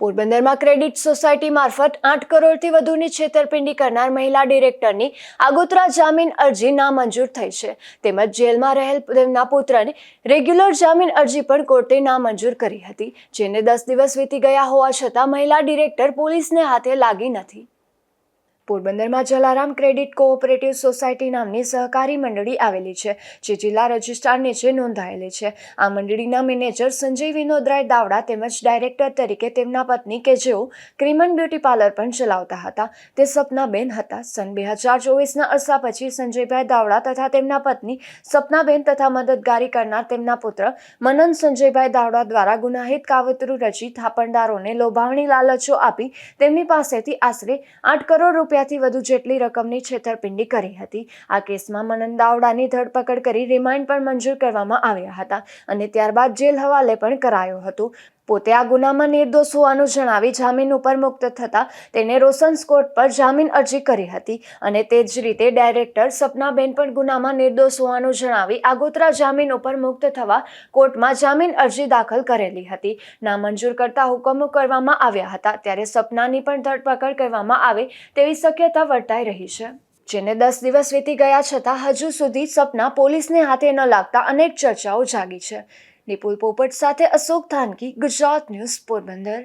પોરબંદરમાં credit society મારફત 8 કરોડથી વધુની છેતરપિંડી કરનાર મહિલા ડિરેક્ટરની આગોતરા જામીન અરજી નામંજૂર થઈ છે. તેમજ જેલમાં રહેલ તેમના પુત્રની રેગ્યુલર જામીન અરજી પણ કોર્ટે નામંજૂર કરી હતી, જેને 10 દિવસ વીતી ગયા હોવા છતાં મહિલા ડિરેક્ટર પોલીસને હાથે લાગી નથી. પોરબંદરમાં જલારામ ક્રેડિટ કોઓપરેટિવ સોસાયટી નામની સહકારી મંડળી આવેલી છે, જે જિલ્લા રજિસ્ટ્રાર નીચે નોંધાયેલી છે. આ મંડળીના મેનેજર સંજય વિનોદરાય દાવડા તેમજ ડાયરેક્ટર તરીકે તેમના પત્ની કે જેઓ ક્રીમન બ્યુટી પાર્લર પણ ચલાવતા હતા, તે સપનાબેન હતા. સન 2024ના અરસા પછી સંજયભાઈ દાવડા તથા તેમના પત્ની સપનાબેન તથા મદદગારી કરનાર તેમના પુત્ર મનન સંજયભાઈ દાવડા દ્વારા ગુનાહિત કાવતરું રચી થાપણદારોને લોભાવણી લાલચો આપી તેમની પાસેથી આશરે 8 કરોડ થી વધુ જેટલી રકમની છેતરપિંડી કરી હતી. આ કેસમાં મનન દાવડાની ધરપકડ કરી રિમાન્ડ પણ મંજૂર કરવામાં આવ્યા હતા અને ત્યારબાદ જેલ હવાલે પણ કરાયો હતો. પોતે આ ગુનામાં નિર્દોષ હોવાનું જણાવી જામીન ઉપર મુક્ત થતા તેને રોશન્સ કોર્ટ પર જામીન અરજી કરી હતી અને તે જ રીતે ડાયરેક્ટર સપનાબેન પણ ગુનામાં નિર્દોષ હોવાનું જણાવી આગોતરા જામીન ઉપર મુક્ત થવા કોર્ટમાં જામીન અરજી દાખલ કરેલી હતી. નામંજૂર કરતા હુકમો કરવામાં આવ્યા હતા, ત્યારે સપનાની પણ ધરપકડ કરવામાં આવે તેવી શક્યતા વર્તાઈ રહી છે, જેને 10 દિવસ વીતી ગયા છતાં હજુ સુધી સપના પોલીસને હાથે ન લાગતા અનેક ચર્ચાઓ જાગી છે. નિપુલ પોપટ સાથે અશોક થાનકી, ગુજરાત ન્યૂઝ, પોરબંદર.